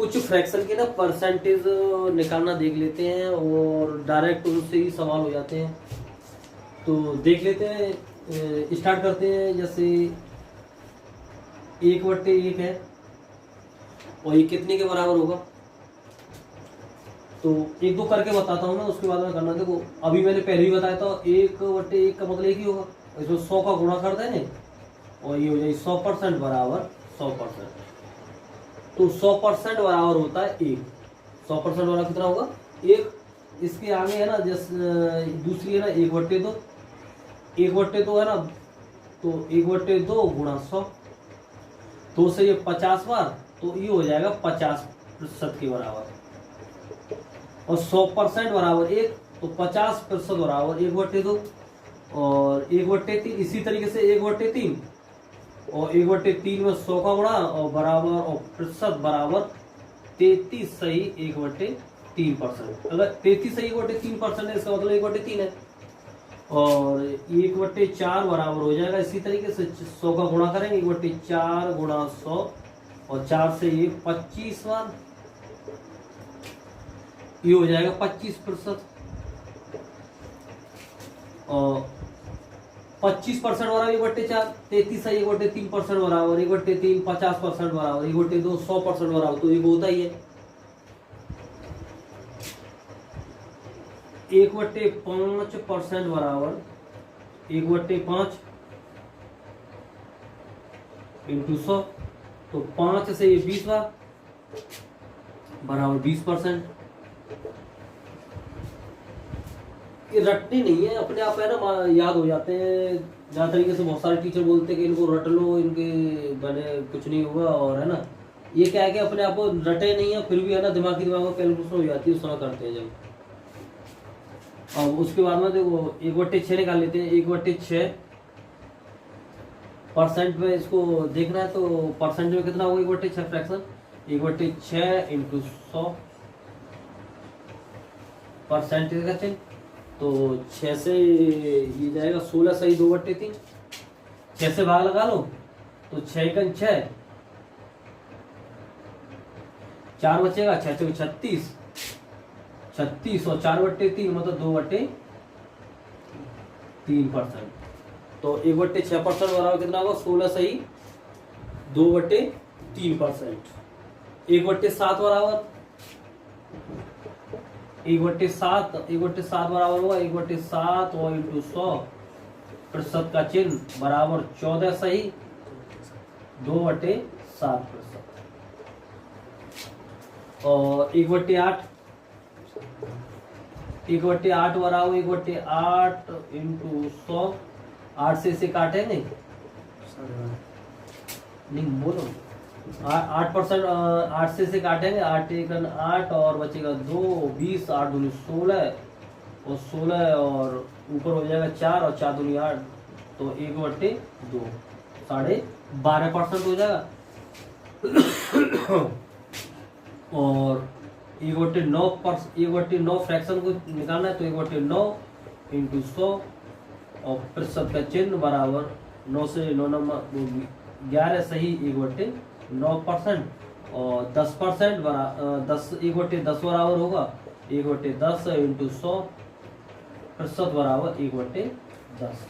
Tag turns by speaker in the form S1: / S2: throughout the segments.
S1: कुछ फ्रैक्शन के ना परसेंटेज निकालना देख लेते हैं और डायरेक्ट उससे ही सवाल हो जाते हैं। तो देख लेते हैं, स्टार्ट करते हैं। जैसे 1/1 है और ये कितने के बराबर होगा। तो एक दो करके बताता हूँ मैं, उसके बाद में करना। देखो अभी मैंने पहले ही बताया था 1/1 का मतलब एक ही होगा, इसमें 100 का गुणा कर देंगे और ये हो जाएगी 100% बराबर 100%। तो 100% बराबर होता है 1। 100% बराबर कितना होगा 1। इसके आगे है ना जैसे दूसरी है ना 1/2। 1/2 है ना, तो 1/2 गुणा 100, 2 से ये 50 बार, तो ये हो जाएगा 50% के बराबर। और 100% बराबर 1, तो 50% बराबर 1/2। और 1/3 इसी तरीके से 1/3 और 1/3 में 100 का गुणा और बराबर और प्रतिशत बराबर 33 सही 1/3%। अगर 33 सही 1/3% है, इसका मतलब 1/3 है। और 1/4 बराबर हो जाएगा इसी तरीके से 100 का गुणा करेंगे, 1/4 गुणा 100 और 4 से ये 25 बार, ये हो जाएगा 25%। और 25% बराबर 1/4, 33 है 1/3% बराबर 1/3, 50% बराबर 1/2, 100% बराबर, तो एक होता ही है 1/5% बराबर 1/5 इंटू 100, तो 5 से ये 20 बार बराबर 20%। ये रटने नहीं है, अपने आप है ना याद हो जाते हैं। जहाँ तरीके से बहुत सारे टीचर बोलते हैं कि इनको रट लो, इनके बने कुछ नहीं होगा, और है ना ये क्या है कि अपने आप को रटे नहीं है, फिर भी है ना दिमाग में कैलकुलेशन हो जाती है, उस समय करते हैं जब। अब उसके बाद में देखो 1/6 निकाल लेते हैं। 1/6% में इसको देखना है, तो परसेंट में कितना होगा 1/6 फ्रैक्शन 1/6 इंटू 100 परसेंटेज का चिन्ह। तो 6 से ये जाएगा 16 सही 2/3, 6 से भाग लगा लो तो 6 का 6, 4 बचेगा, 6 से 36, 36 और 4/3 मतलब 2/3%। तो 1/6% बराबर कितना होगा 16 सही 2/3%। 1/7 बराबर 1/7 बराबर होगा 1/7 और इंटू 100 प्रतिशत का चिन्ह बराबर 14 सही 2/7%। और 1/8 बराबर 1/8 इंटू 100, 8 से इसे काटेंगे नहीं बोलो 8%, 8 से इसे काटेंगे, 8 1 8 और बचेगा 2, 20, 8 दूनी 16 और 16 और ऊपर हो जाएगा 4 और 4 दूनी 8, तो 1/2 12.5% हो जाएगा। और 1/9 फ्रैक्शन को निकालना है, तो 1/9 इंटू 100 और प्रतिशत का चिन्ह बराबर 9 से 9 नंबर 11 सही 1/9%। और 10% बराबर 1/10 बराबर होगा 1/10 इंटू 100 प्रतिशत बराबर 1/10।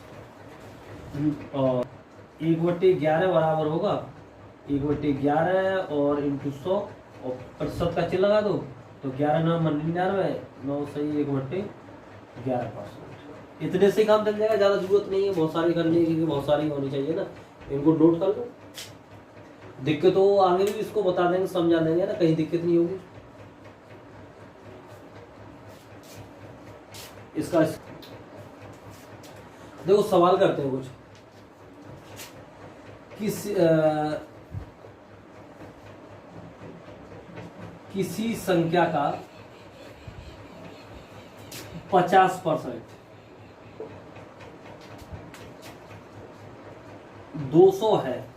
S1: और 1/11 बराबर होगा 1/11 और इंटू 100 और प्रतिशत का चिन्ह लगा दो, तो 11 9 99, 9 सही 1/11%। इतने से काम चल जाएगा, ज्यादा जरूरत नहीं है बहुत सारी करने की, बहुत सारी होनी चाहिए ना, इनको नोट कर लो। दिक्कत हो आगे भी इसको बता देंगे, समझा देंगे ना, कहीं दिक्कत नहीं होगी। इसका देखो सवाल करते हैं कुछ, किसी संख्या का 50% 200 है,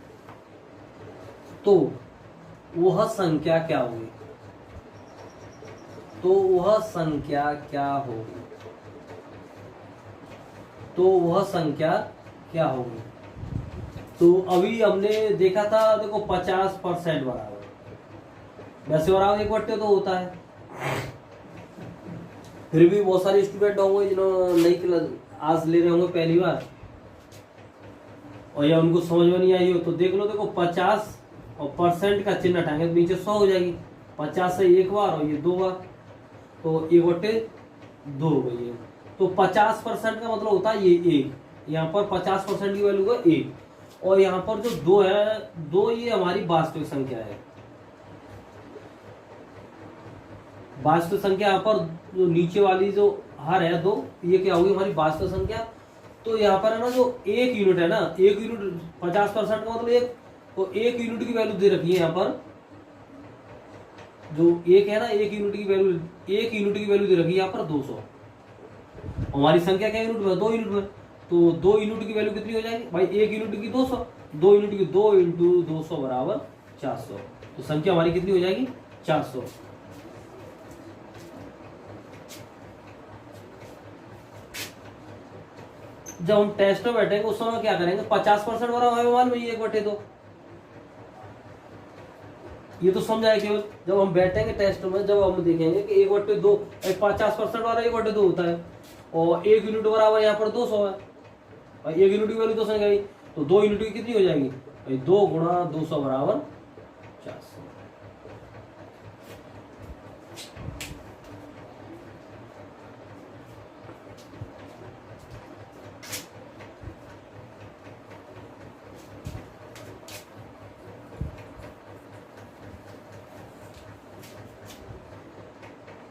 S1: तो वह संख्या क्या होगी? तो वह संख्या क्या होगी? तो वह संख्या क्या होगी? तो अभी हमने देखा था, देखो 50% बराबर वैसे बराबर 1/2 तो होता है। फिर भी बहुत सारे स्टूडेंट होंगे जिन्होंने नई क्लास आज ले रहे होंगे पहली बार, और या उनको समझ में नहीं आई हो, तो देख लो, देखो 50 और परसेंट का चिन्ह हटाएंगे तो नीचे 100 हो जाएगी। 50 से एक बार और ये 2 बार, तो 1/2 हो गई है। तो 50% का मतलब होता है ये 1, यहाँ पर 50% की वैल्यू है 1, और यहाँ पर जो 2 है, 2 ये हमारी वास्तविक संख्या है। वास्तविक संख्या यहाँ पर जो नीचे वाली जो हर है 2, ये क्या होगी हमारी वास्तविक संख्या। तो यहाँ पर है ना, जो 1 यूनिट है ना, 1 यूनिट 50% का मतलब 1, तो 1 यूनिट की वैल्यू दे रखी है यहाँ पर, जो 1 है ना, 1 यूनिट की वैल्यू, 1 यूनिट की वैल्यू दे रखी है यहाँ पर 200। हमारी संख्या क्या यूनिट में, 2 यूनिट में, तो 2 यूनिट की वैल्यू कितनी हो जाएगी भाई, 1 यूनिट की 200, 2 यूनिट की 2 इंटू 200 बराबर 400। तो संख्या हमारी कितनी हो जाएगी 400। जब हम टेस्ट में बैठेंगे उस समय क्या करेंगे, 50% बराबर हमें मालूम है 1/2। ये तो समझाए केवल, जब हम बैठेंगे टेस्ट में, जब हम देखेंगे कि 1/2 50% वाला 1/2 होता है, और 1 यूनिट बराबर यहाँ पर 200 है, और 1 यूनिट की वैल्यू 200 गई, तो 2 यूनिट की कितनी हो जाएगी भाई, 2 गुणा 200 बराबर 400।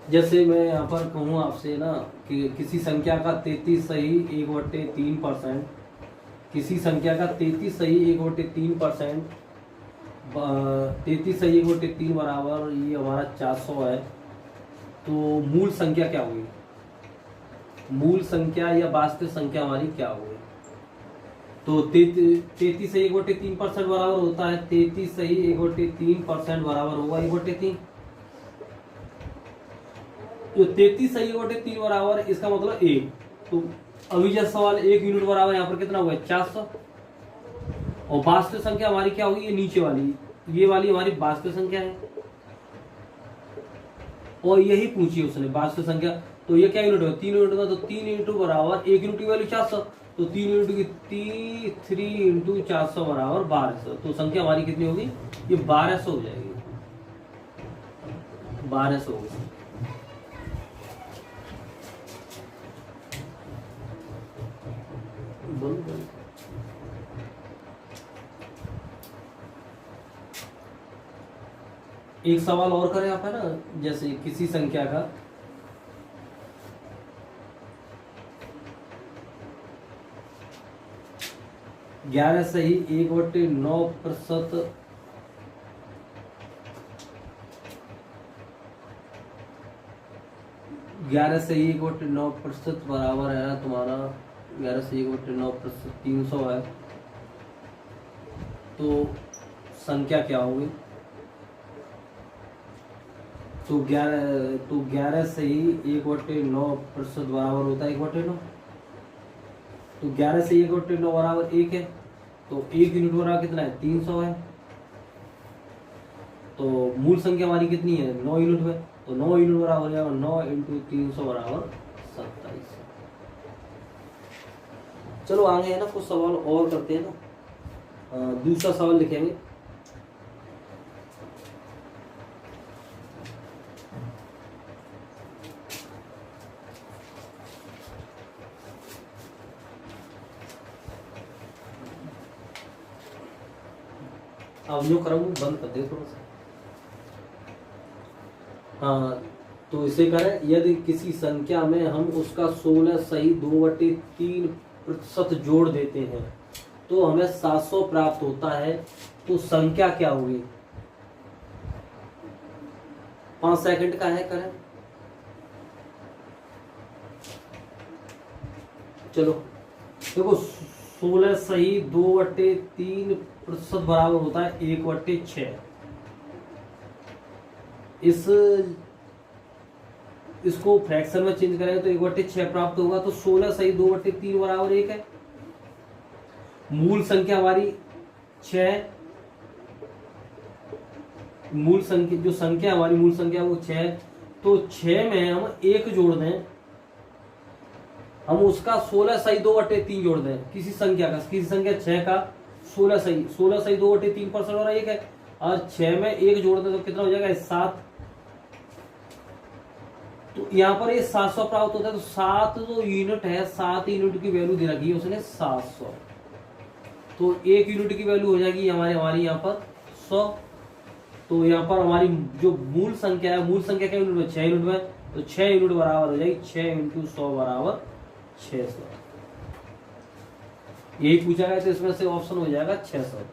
S1: जैसे मैं यहाँ पर कहूँ आपसे ना कि किसी संख्या का 33 सही 1/3%, किसी संख्या का 33 सही 1/3%, 33 सही 1/3 बराबर ये हमारा 400 है। तो मूल संख्या क्या हुई, मूल संख्या या वास्तविक संख्या हमारी क्या हुई। तो 33 सही 1/3% बराबर होता है, 33 सही 1/3% बराबर होगा 1/3। जो 33 सही 1/3 बराबर, इसका मतलब 1। तो अभी जैसा सवाल 1 यूनिट बराबर यहाँ पर कितना हुआ है 400, और वास्तविक संख्या हमारी क्या होगी, ये नीचे वाली, ये वाली हमारी वास्तविक संख्या है, और यही पूछी उसने वास्तविक संख्या। तो ये क्या यूनिट है 3 यूनिट में, तो 3 यूनिट बराबर 1 यूनिट की वैल्यू 400, तो 3 यूनिट की 3 इंटू 400 बराबर 1200। तो संख्या हमारी कितनी होगी, ये 1200 हो जाएगी, 1200 होगी। एक सवाल और करें आप, है ना, जैसे किसी संख्या का 11 सही 1/9%, 11 सही 1/9% बराबर है तुम्हारा 11 से 1/9% 300 है। तो संख्या क्या होगी, तो 11 से ही 1/9% बराबर होता है 1/9। तो 11 से 1/9 बराबर 1 है, तो 1 यूनिट बराबर कितना है 300 है। तो मूल संख्या हमारी कितनी है 9 यूनिट में, तो 9 यूनिट बराबर है 9 इंटू 300 बराबर 27। चलो आगे है ना, कुछ सवाल और करते हैं ना। दूसरा सवाल लिखेंगे, अब जो करूँ बंद कर दे थोड़ा सा। हाँ, तो इसे करें, यदि किसी संख्या में हम उसका 16 सही 2/3% जोड़ देते हैं तो हमें 700 प्राप्त होता है, तो संख्या क्या होगी। 5 सेकंड का है, करें। चलो देखो, 16 सही 2/3% बराबर होता है 1/6। इसको फ्रैक्शन में चेंज करेंगे तो 1/6 प्राप्त होगा। तो 16 सही 2/3 बराबर 1 है। मूल संख्या हमारी 6 है, मूल संख्या, जो संख्या हमारी मूल संख्या वो 6 है, तो 6 में हम 1 जोड़ दें, हम उसका 16 सही 2/3 जोड़ दें, किसी संख्या का, किसी संख्या 6 का 16 सही 2/3% और 1 है, और 6 में 1 जोड़ दें तो कितना हो जाएगा 7। तो यहाँ पर ये 700 प्राप्त होता है, तो 7 जो यूनिट है, 7 यूनिट की वैल्यू दे रखी है उसने 700, तो 1 यूनिट की वैल्यू हो जाएगी हमारी यहाँ पर 100। तो यहाँ पर हमारी जो मूल संख्या है, मूल संख्या क्या यूनिट में 6 यूनिट में, तो 6 यूनिट बराबर हो जाएगी 6 × 100 बराबर 600। यही पूछा गया, तो इसमें से ऑप्शन हो जाएगा 600।